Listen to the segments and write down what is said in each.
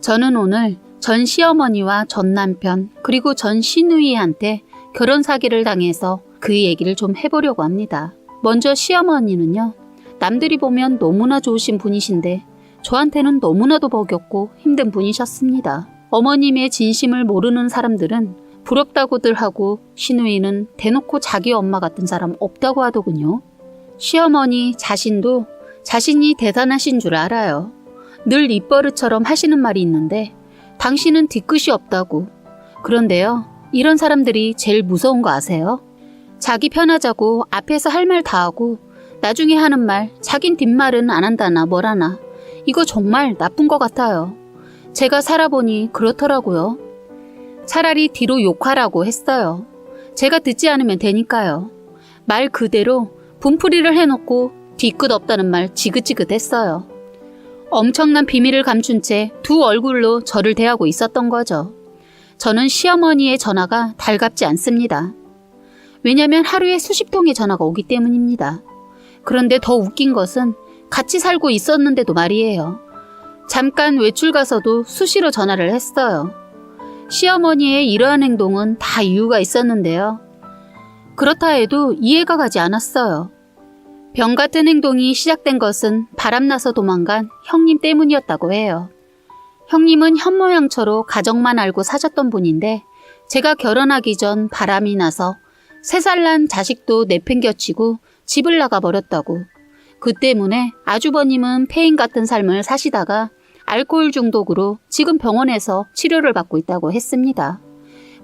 저는 오늘 전 시어머니와 전 남편 그리고 전 시누이한테 결혼 사기를 당해서 그 얘기를 좀 해보려고 합니다. 먼저 시어머니는요. 남들이 보면 너무나 좋으신 분이신데 저한테는 너무나도 버겁고 힘든 분이셨습니다. 어머님의 진심을 모르는 사람들은 부럽다고들 하고 시누이는 대놓고 자기 엄마 같은 사람 없다고 하더군요. 시어머니 자신도 자신이 대단하신 줄 알아요. 늘 입버릇처럼 하시는 말이 있는데 당신은 뒤끝이 없다고. 그런데요. 이런 사람들이 제일 무서운 거 아세요? 자기 편하자고 앞에서 할 말 다 하고 나중에 하는 말 자긴 뒷말은 안 한다나 뭐라나. 이거 정말 나쁜 것 같아요. 제가 살아보니 그렇더라고요. 차라리 뒤로 욕하라고 했어요. 제가 듣지 않으면 되니까요. 말 그대로 분풀이를 해놓고 뒤끝 없다는 말 지긋지긋했어요. 엄청난 비밀을 감춘 채 두 얼굴로 저를 대하고 있었던 거죠. 저는 시어머니의 전화가 달갑지 않습니다. 왜냐면 하루에 수십 통의 전화가 오기 때문입니다. 그런데 더 웃긴 것은 같이 살고 있었는데도 말이에요. 잠깐 외출 가서도 수시로 전화를 했어요. 시어머니의 이러한 행동은 다 이유가 있었는데요. 그렇다 해도 이해가 가지 않았어요. 병 같은 행동이 시작된 것은 바람나서 도망간 형님 때문이었다고 해요. 형님은 현모양처로 가정만 알고 사셨던 분인데 제가 결혼하기 전 바람이 나서 3살 난 자식도 내팽겨치고 집을 나가버렸다고. 그 때문에 아주버님은 폐인 같은 삶을 사시다가 알코올 중독으로 지금 병원에서 치료를 받고 있다고 했습니다.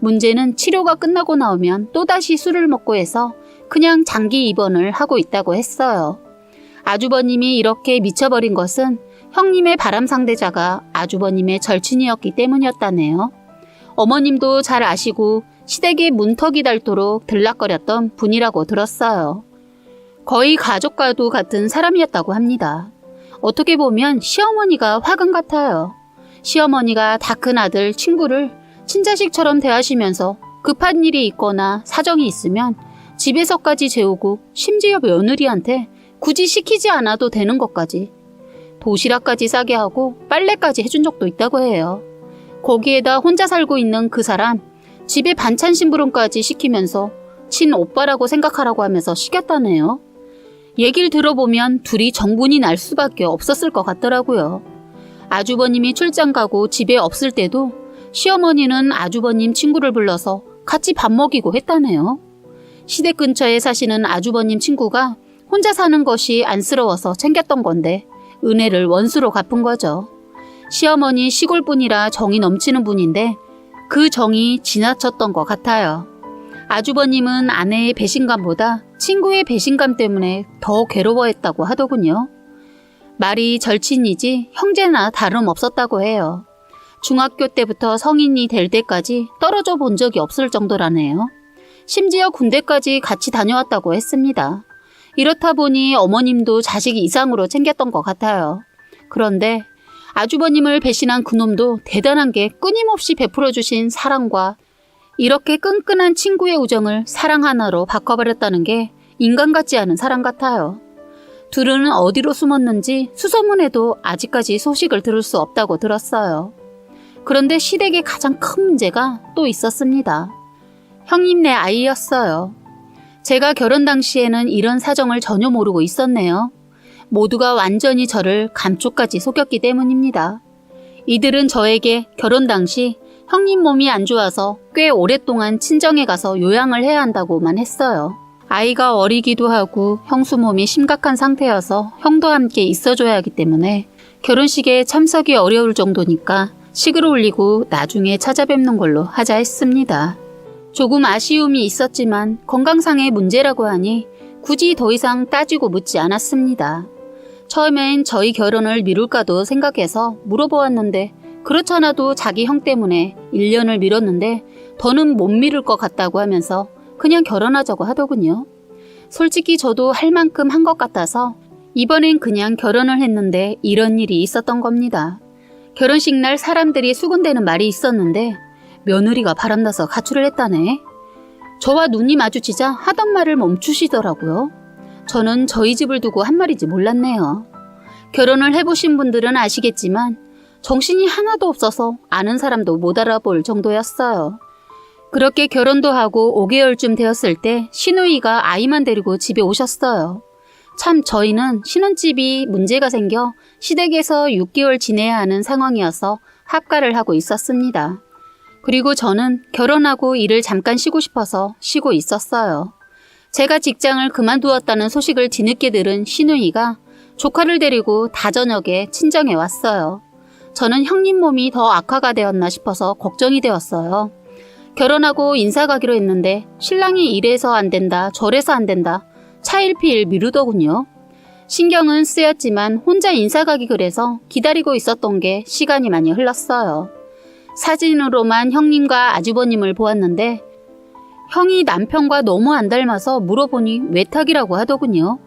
문제는 치료가 끝나고 나오면 또다시 술을 먹고 해서 그냥 장기 입원을 하고 있다고 했어요. 아주버님이 이렇게 미쳐버린 것은 형님의 바람 상대자가 아주버님의 절친이었기 때문이었다네요. 어머님도 잘 아시고 시댁의 문턱이 닳도록 들락거렸던 분이라고 들었어요. 거의 가족과도 같은 사람이었다고 합니다. 어떻게 보면 시어머니가 화근 같아요. 시어머니가 다 큰 아들 친구를 친자식처럼 대하시면서 급한 일이 있거나 사정이 있으면 집에서까지 재우고 심지어 며느리한테 굳이 시키지 않아도 되는 것까지 도시락까지 싸게 하고 빨래까지 해준 적도 있다고 해요. 거기에다 혼자 살고 있는 그 사람 집에 반찬 심부름까지 시키면서 친오빠라고 생각하라고 하면서 시켰다네요. 얘기를 들어보면 둘이 정분이 날 수밖에 없었을 것 같더라고요. 아주버님이 출장 가고 집에 없을 때도 시어머니는 아주버님 친구를 불러서 같이 밥 먹이고 했다네요. 시댁 근처에 사시는 아주버님 친구가 혼자 사는 것이 안쓰러워서 챙겼던 건데 은혜를 원수로 갚은 거죠. 시어머니 시골분이라 정이 넘치는 분인데 그 정이 지나쳤던 것 같아요. 아주버님은 아내의 배신감보다 친구의 배신감 때문에 더 괴로워했다고 하더군요. 말이 절친이지 형제나 다름없었다고 해요. 중학교 때부터 성인이 될 때까지 떨어져 본 적이 없을 정도라네요. 심지어 군대까지 같이 다녀왔다고 했습니다. 이렇다 보니 어머님도 자식 이상으로 챙겼던 것 같아요. 그런데 아주버님을 배신한 그놈도 대단한 게 끊임없이 베풀어주신 사랑과 이렇게 끈끈한 친구의 우정을 사랑 하나로 바꿔버렸다는 게 인간 같지 않은 사람 같아요. 둘은 어디로 숨었는지 수소문해도 아직까지 소식을 들을 수 없다고 들었어요. 그런데 시댁의 가장 큰 문제가 또 있었습니다. 형님네 아이였어요. 제가 결혼 당시에는 이런 사정을 전혀 모르고 있었네요. 모두가 완전히 저를 감쪽같이 속였기 때문입니다. 이들은 저에게 결혼 당시 형님 몸이 안 좋아서 꽤 오랫동안 친정에 가서 요양을 해야 한다고만 했어요. 아이가 어리기도 하고 형수 몸이 심각한 상태여서 형도 함께 있어줘야 하기 때문에 결혼식에 참석이 어려울 정도니까 식을 올리고 나중에 찾아뵙는 걸로 하자 했습니다. 조금 아쉬움이 있었지만 건강상의 문제라고 하니 굳이 더 이상 따지고 묻지 않았습니다. 처음엔 저희 결혼을 미룰까도 생각해서 물어보았는데 그렇잖아도 자기 형 때문에 1년을 미뤘는데 더는 못 미룰 것 같다고 하면서 그냥 결혼하자고 하더군요. 솔직히 저도 할 만큼 한 것 같아서 이번엔 그냥 결혼을 했는데 이런 일이 있었던 겁니다. 결혼식 날 사람들이 수군대는 말이 있었는데 며느리가 바람나서 가출을 했다네. 저와 눈이 마주치자 하던 말을 멈추시더라고요. 저는 저희 집을 두고 한 말인지 몰랐네요. 결혼을 해보신 분들은 아시겠지만 정신이 하나도 없어서 아는 사람도 못 알아볼 정도였어요. 그렇게 결혼도 하고 5개월쯤 되었을 때 시누이가 아이만 데리고 집에 오셨어요. 참 저희는 신혼집이 문제가 생겨 시댁에서 6개월 지내야 하는 상황이어서 합가를 하고 있었습니다. 그리고 저는 결혼하고 일을 잠깐 쉬고 싶어서 쉬고 있었어요. 제가 직장을 그만두었다는 소식을 뒤늦게 들은 시누이가 조카를 데리고 다저녁에 친정에 왔어요. 저는 형님 몸이 더 악화가 되었나 싶어서 걱정이 되었어요. 결혼하고 인사 가기로 했는데 신랑이 이래서 안 된다 저래서 안 된다 차일피일 미루더군요. 신경은 쓰였지만 혼자 인사 가기 그래서 기다리고 있었던 게 시간이 많이 흘렀어요. 사진으로만 형님과 아주버님을 보았는데 형이 남편과 너무 안 닮아서 물어보니 외탁이라고 하더군요.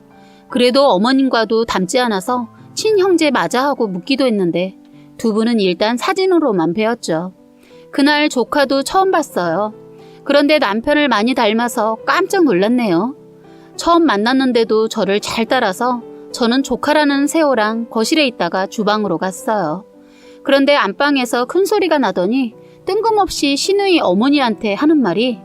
그래도 어머님과도 닮지 않아서 친형제 맞아 하고 묻기도 했는데 두 분은 일단 사진으로만 뵈었죠. 그날 조카도 처음 봤어요. 그런데 남편을 많이 닮아서 깜짝 놀랐네요. 처음 만났는데도 저를 잘 따라서 저는 조카라는 세호랑 거실에 있다가 주방으로 갔어요. 그런데 안방에서 큰 소리가 나더니 뜬금없이 시누이 어머니한테 하는 말이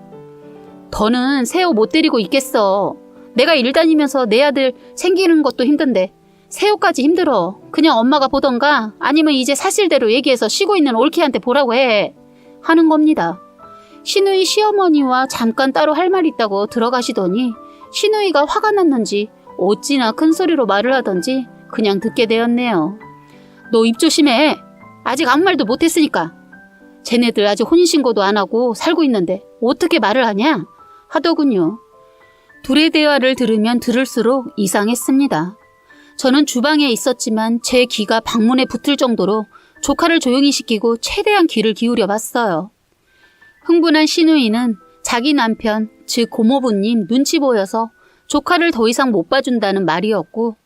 더는 세호 못 데리고 있겠어. 내가 일 다니면서 내 아들 생기는 것도 힘든데 세호까지 힘들어. 그냥 엄마가 보던가 아니면 이제 사실대로 얘기해서 쉬고 있는 올케한테 보라고 해. 하는 겁니다. 시누이 시어머니와 잠깐 따로 할 말 있다고 들어가시더니 시누이가 화가 났는지 어찌나 큰 소리로 말을 하던지 그냥 듣게 되었네요. 너 입 조심해. 아직 아무 말도 못했으니까. 쟤네들 아직 혼인신고도 안 하고 살고 있는데 어떻게 말을 하냐? 하더군요. 둘의 대화를 들으면 들을수록 이상했습니다. 저는 주방에 있었지만 제 귀가 방문에 붙을 정도로 조카를 조용히 시키고 최대한 귀를 기울여 봤어요. 흥분한 시누이는 자기 남편, 즉 고모부님 눈치 보여서 조카를 더 이상 못 봐준다는 말이었고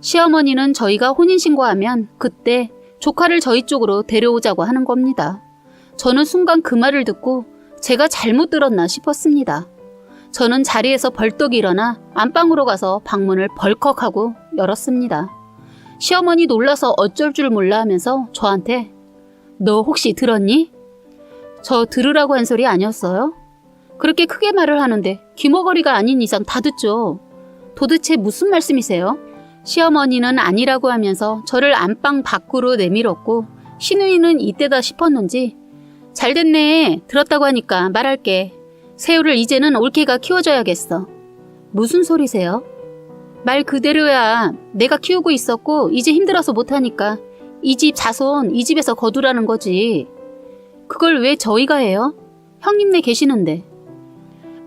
시어머니는 저희가 혼인신고하면 그때 조카를 저희 쪽으로 데려오자고 하는 겁니다. 저는 순간 그 말을 듣고 제가 잘못 들었나 싶었습니다. 저는 자리에서 벌떡 일어나 안방으로 가서 방문을 벌컥하고 열었습니다. 시어머니 놀라서 어쩔 줄 몰라 하면서 저한테 너 혹시 들었니? 저 들으라고 한 소리 아니었어요? 그렇게 크게 말을 하는데 귀머거리가 아닌 이상 다 듣죠. 도대체 무슨 말씀이세요? 시어머니는 아니라고 하면서 저를 안방 밖으로 내밀었고 시누이는 이때다 싶었는지 잘 됐네. 들었다고 하니까 말할게. 세호를 이제는 올케가 키워줘야겠어. 무슨 소리세요? 말 그대로야. 내가 키우고 있었고 이제 힘들어서 못하니까 이 집 자손 이 집에서 거두라는 거지. 그걸 왜 저희가 해요? 형님네 계시는데.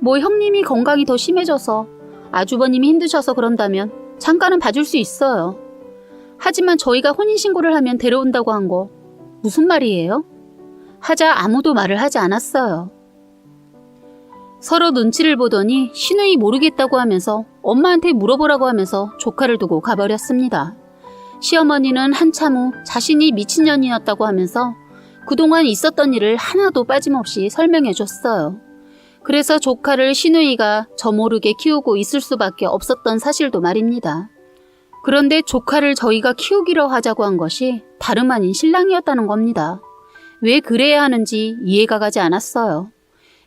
뭐 형님이 건강이 더 심해져서 아주버님이 힘드셔서 그런다면 잠깐은 봐줄 수 있어요. 하지만 저희가 혼인신고를 하면 데려온다고 한 거 무슨 말이에요? 하자 아무도 말을 하지 않았어요. 서로 눈치를 보더니 시누이 모르겠다고 하면서 엄마한테 물어보라고 하면서 조카를 두고 가버렸습니다. 시어머니는 한참 후 자신이 미친년이었다고 하면서 그동안 있었던 일을 하나도 빠짐없이 설명해 줬어요. 그래서 조카를 시누이가 저 모르게 키우고 있을 수밖에 없었던 사실도 말입니다. 그런데 조카를 저희가 키우기로 하자고 한 것이 다름 아닌 신랑이었다는 겁니다. 왜 그래야 하는지 이해가 가지 않았어요.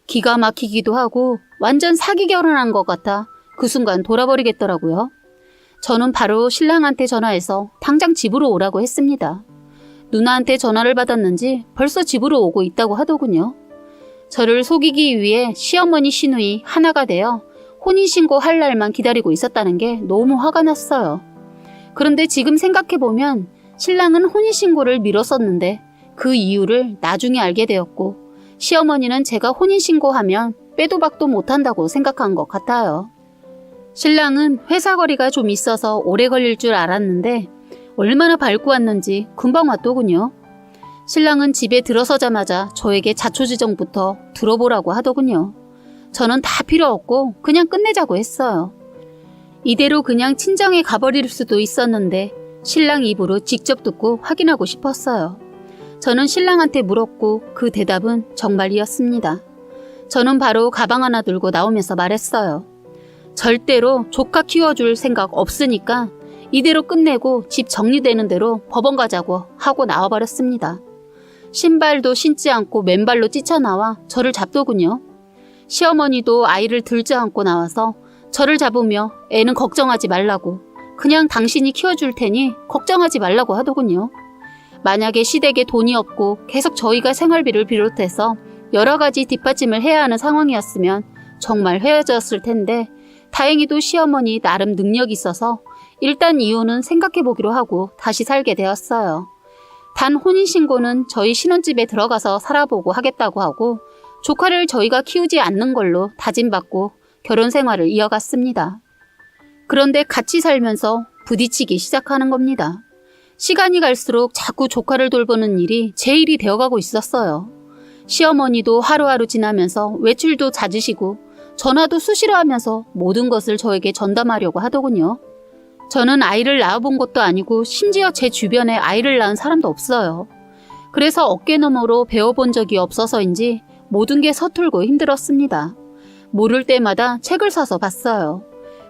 기가 막히기도 하고 완전 사기 결혼한 것 같아 그 순간 돌아버리겠더라고요. 저는 바로 신랑한테 전화해서 당장 집으로 오라고 했습니다. 누나한테 전화를 받았는지 벌써 집으로 오고 있다고 하더군요. 저를 속이기 위해 시어머니 시누이 하나가 되어 혼인신고 할 날만 기다리고 있었다는 게 너무 화가 났어요. 그런데 지금 생각해보면 신랑은 혼인신고를 미뤘었는데 그 이유를 나중에 알게 되었고 시어머니는 제가 혼인신고하면 빼도 박도 못한다고 생각한 것 같아요. 신랑은 회사 거리가 좀 있어서 오래 걸릴 줄 알았는데 얼마나 밟고 왔는지 금방 왔더군요. 신랑은 집에 들어서자마자 저에게 자초지종부터 들어보라고 하더군요. 저는 다 필요 없고 그냥 끝내자고 했어요. 이대로 그냥 친정에 가버릴 수도 있었는데 신랑 입으로 직접 듣고 확인하고 싶었어요. 저는 신랑한테 물었고 그 대답은 정말이었습니다. 저는 바로 가방 하나 들고 나오면서 말했어요. 절대로 조카 키워줄 생각 없으니까 이대로 끝내고 집 정리되는 대로 법원 가자고 하고 나와버렸습니다. 신발도 신지 않고 맨발로 뛰쳐나와 저를 잡더군요. 시어머니도 아이를 들지 않고 나와서 저를 잡으며 애는 걱정하지 말라고, 그냥 당신이 키워줄 테니 걱정하지 말라고 하더군요. 만약에 시댁에 돈이 없고 계속 저희가 생활비를 비롯해서 여러 가지 뒷받침을 해야 하는 상황이었으면 정말 헤어졌을 텐데, 다행히도 시어머니 나름 능력이 있어서 일단 이혼은 생각해보기로 하고 다시 살게 되었어요. 단 혼인신고는 저희 신혼집에 들어가서 살아보고 하겠다고 하고, 조카를 저희가 키우지 않는 걸로 다짐받고 결혼 생활을 이어갔습니다. 그런데 같이 살면서 부딪히기 시작하는 겁니다. 시간이 갈수록 자꾸 조카를 돌보는 일이 제 일이 되어가고 있었어요. 시어머니도 하루하루 지나면서 외출도 잦으시고 전화도 수시로 하면서 모든 것을 저에게 전담하려고 하더군요. 저는 아이를 낳아본 것도 아니고 심지어 제 주변에 아이를 낳은 사람도 없어요. 그래서 어깨너머로 배워본 적이 없어서인지 모든 게 서툴고 힘들었습니다. 모를 때마다 책을 사서 봤어요.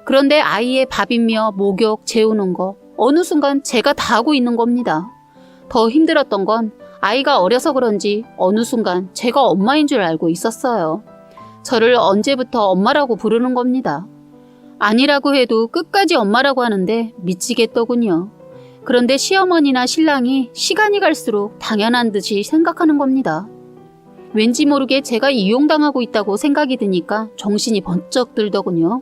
그런데 아이의 밥이며 목욕, 재우는 거 어느 순간 제가 다 하고 있는 겁니다. 더 힘들었던 건 아이가 어려서 그런지 어느 순간 제가 엄마인 줄 알고 있었어요. 저를 언제부터 엄마라고 부르는 겁니다. 아니라고 해도 끝까지 엄마라고 하는데 미치겠더군요. 그런데 시어머니나 신랑이 시간이 갈수록 당연한 듯이 생각하는 겁니다. 왠지 모르게 제가 이용당하고 있다고 생각이 드니까 정신이 번쩍 들더군요.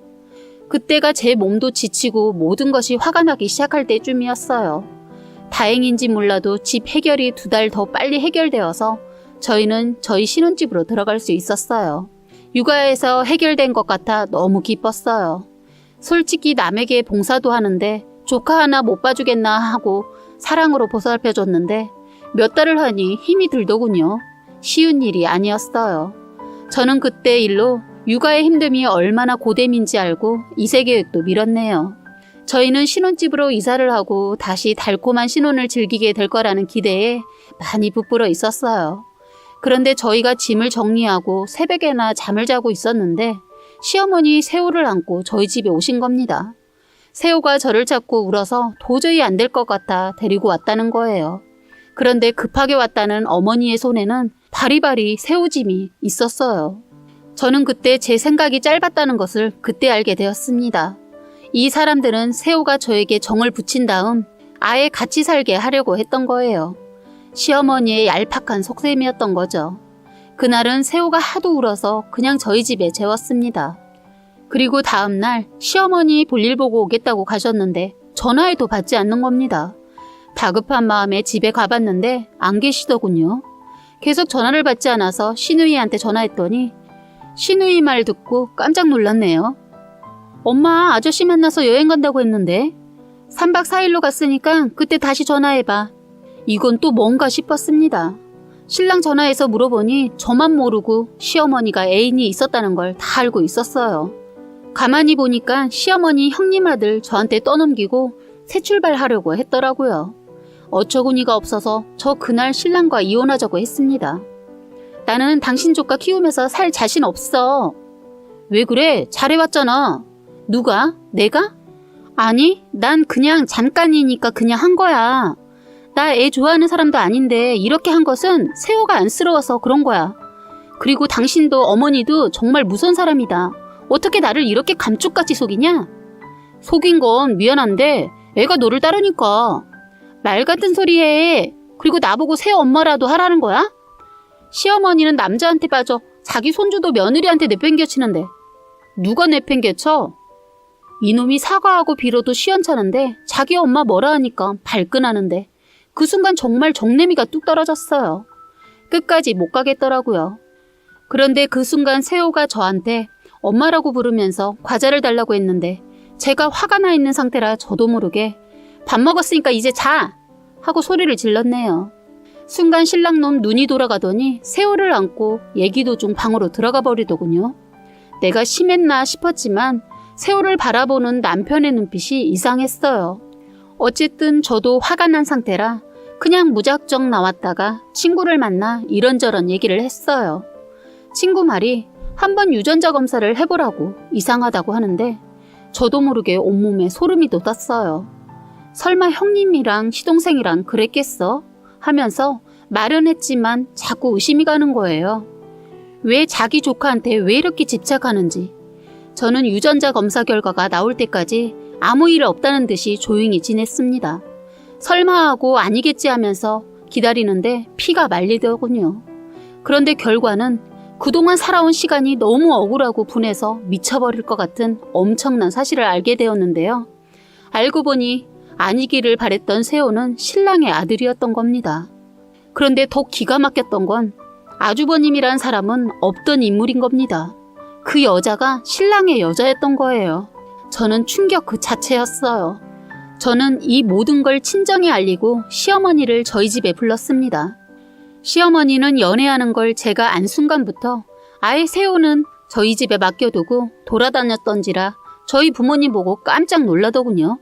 그때가 제 몸도 지치고 모든 것이 화가 나기 시작할 때쯤이었어요. 다행인지 몰라도 집 해결이 2달 더 빨리 해결되어서 저희는 저희 신혼집으로 들어갈 수 있었어요. 육아에서 해결된 것 같아 너무 기뻤어요. 솔직히 남에게 봉사도 하는데 조카 하나 못 봐주겠나 하고 사랑으로 보살펴줬는데 몇 달을 하니 힘이 들더군요. 쉬운 일이 아니었어요. 저는 그때 일로 육아의 힘듦이 얼마나 고됨인지 알고 이세 계획도 미뤘네요. 저희는 신혼집으로 이사를 하고 다시 달콤한 신혼을 즐기게 될 거라는 기대에 많이 부풀어 있었어요. 그런데 저희가 짐을 정리하고 새벽에나 잠을 자고 있었는데 시어머니 세호를 안고 저희 집에 오신 겁니다. 세호가 저를 찾고 울어서 도저히 안 될 것 같아 데리고 왔다는 거예요. 그런데 급하게 왔다는 어머니의 손에는 바리바리 새우짐이 있었어요. 저는 그때 제 생각이 짧았다는 것을 그때 알게 되었습니다. 이 사람들은 새우가 저에게 정을 붙인 다음 아예 같이 살게 하려고 했던 거예요. 시어머니의 얄팍한 속셈이었던 거죠. 그날은 새우가 하도 울어서 그냥 저희 집에 재웠습니다. 그리고 다음날 시어머니 볼일 보고 오겠다고 가셨는데 전화해도 받지 않는 겁니다. 다급한 마음에 집에 가봤는데 안 계시더군요. 계속 전화를 받지 않아서 시누이한테 전화했더니 시누이 말 듣고 깜짝 놀랐네요. 엄마 아저씨 만나서 여행 간다고 했는데 3박 4일로 갔으니까 그때 다시 전화해봐. 이건 또 뭔가 싶었습니다. 신랑 전화해서 물어보니 저만 모르고 시어머니가 애인이 있었다는 걸 다 알고 있었어요. 가만히 보니까 시어머니 형님 아들 저한테 떠넘기고 새 출발하려고 했더라고요. 어처구니가 없어서 저 그날 신랑과 이혼하자고 했습니다. 나는 당신 조카 키우면서 살 자신 없어. 왜 그래? 잘해왔잖아. 누가? 내가? 아니, 난 그냥 잠깐이니까 그냥 한 거야. 나 애 좋아하는 사람도 아닌데 이렇게 한 것은 세호가 안쓰러워서 그런 거야. 그리고 당신도 어머니도 정말 무서운 사람이다. 어떻게 나를 이렇게 감쪽같이 속이냐? 속인 건 미안한데 애가 너를 따르니까. 말 같은 소리 해. 그리고 나보고 새 엄마라도 하라는 거야? 시어머니는 남자한테 빠져 자기 손주도 며느리한테 내팽개치는데 누가 내팽개쳐? 이놈이 사과하고 빌어도 시원찮은데 자기 엄마 뭐라 하니까 발끈하는데 그 순간 정말 정내미가 뚝 떨어졌어요. 끝까지 못 가겠더라고요. 그런데 그 순간 세호가 저한테 엄마라고 부르면서 과자를 달라고 했는데 제가 화가 나 있는 상태라 저도 모르게 밥 먹었으니까 이제 자! 하고 소리를 질렀네요. 순간 신랑놈 눈이 돌아가더니 세호를 안고 얘기도 중 방으로 들어가 버리더군요. 내가 심했나 싶었지만 세호를 바라보는 남편의 눈빛이 이상했어요. 어쨌든 저도 화가 난 상태라 그냥 무작정 나왔다가 친구를 만나 이런저런 얘기를 했어요. 친구 말이 한번 유전자 검사를 해보라고 이상하다고 하는데 저도 모르게 온몸에 소름이 돋았어요. 설마 형님이랑 시동생이랑 그랬겠어? 하면서 말은 했지만 자꾸 의심이 가는 거예요. 왜 자기 조카한테 왜 이렇게 집착하는지. 저는 유전자 검사 결과가 나올 때까지 아무 일 없다는 듯이 조용히 지냈습니다. 설마 하고 아니겠지 하면서 기다리는데 피가 말리더군요. 그런데 결과는 그동안 살아온 시간이 너무 억울하고 분해서 미쳐버릴 것 같은 엄청난 사실을 알게 되었는데요. 알고 보니 아니기를 바랬던 세호는 신랑의 아들이었던 겁니다. 그런데 더 기가 막혔던 건 아주버님이란 사람은 없던 인물인 겁니다. 그 여자가 신랑의 여자였던 거예요. 저는 충격 그 자체였어요. 저는 이 모든 걸 친정에 알리고 시어머니를 저희 집에 불렀습니다. 시어머니는 연애하는 걸 제가 안 순간부터 아예 세호는 저희 집에 맡겨두고 돌아다녔던지라 저희 부모님 보고 깜짝 놀라더군요.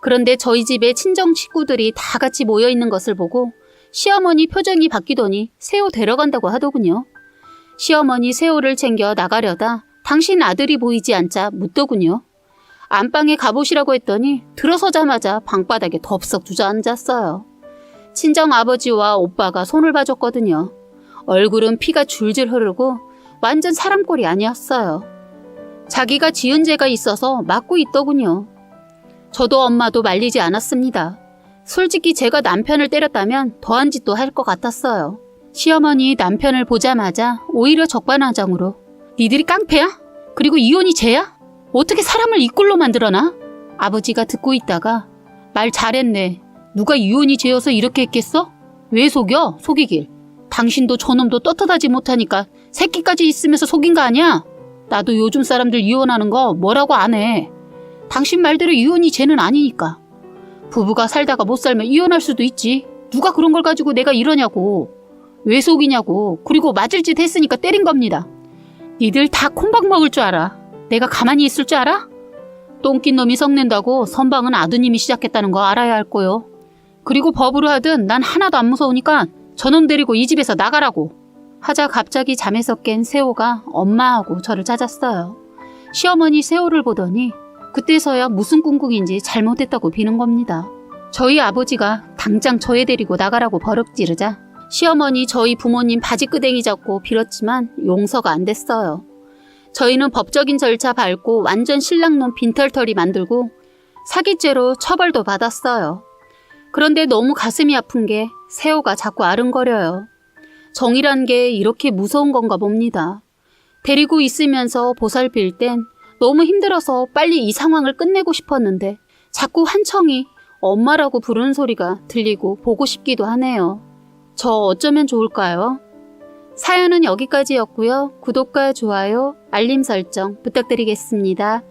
그런데 저희 집에 친정 식구들이 다 같이 모여있는 것을 보고 시어머니 표정이 바뀌더니 세호 데려간다고 하더군요. 시어머니 세호를 챙겨 나가려다 당신 아들이 보이지 않자 묻더군요. 안방에 가보시라고 했더니 들어서자마자 방바닥에 덥석 주저앉았어요. 친정 아버지와 오빠가 손을 봐줬거든요. 얼굴은 피가 줄줄 흐르고 완전 사람꼴이 아니었어요. 자기가 지은 죄가 있어서 맞고 있더군요. 저도 엄마도 말리지 않았습니다. 솔직히 제가 남편을 때렸다면 더한 짓도 할 것 같았어요. 시어머니 남편을 보자마자 오히려 적반하장으로 니들이 깡패야? 그리고 이혼이 죄야? 어떻게 사람을 이 꼴로 만들어놔? 아버지가 듣고 있다가 말 잘했네. 누가 이혼이 죄여서 이렇게 했겠어? 왜 속여? 속이길. 당신도 저놈도 떳떳하지 못하니까 새끼까지 있으면서 속인 거 아니야? 나도 요즘 사람들 이혼하는 거 뭐라고 안 해. 당신 말대로 이혼이 죄는 아니니까. 부부가 살다가 못 살면 이혼할 수도 있지. 누가 그런 걸 가지고 내가 이러냐고. 왜 속이냐고. 그리고 맞을 짓 했으니까 때린 겁니다. 니들 다 콩밥 먹을 줄 알아. 내가 가만히 있을 줄 알아? 똥낀 놈이 성낸다고 선방은 아드님이 시작했다는 거 알아야 할 거요. 그리고 법으로 하든 난 하나도 안 무서우니까 저놈 데리고 이 집에서 나가라고. 하자 갑자기 잠에서 깬 세호가 엄마하고 저를 찾았어요. 시어머니 세호를 보더니 그때서야 무슨 꿍꿍인지 잘못했다고 비는 겁니다. 저희 아버지가 당장 저애 데리고 나가라고 버럭 지르자 시어머니 저희 부모님 바지끄댕이 잡고 빌었지만 용서가 안 됐어요. 저희는 법적인 절차 밟고 완전 신랑놈 빈털터리 만들고 사기죄로 처벌도 받았어요. 그런데 너무 가슴이 아픈 게 세호가 자꾸 아른거려요. 정이란 게 이렇게 무서운 건가 봅니다. 데리고 있으면서 보살필 땐 너무 힘들어서 빨리 이 상황을 끝내고 싶었는데 자꾸 한청이 엄마라고 부르는 소리가 들리고 보고 싶기도 하네요. 저 어쩌면 좋을까요? 사연은 여기까지였고요. 구독과 좋아요, 알림 설정 부탁드리겠습니다.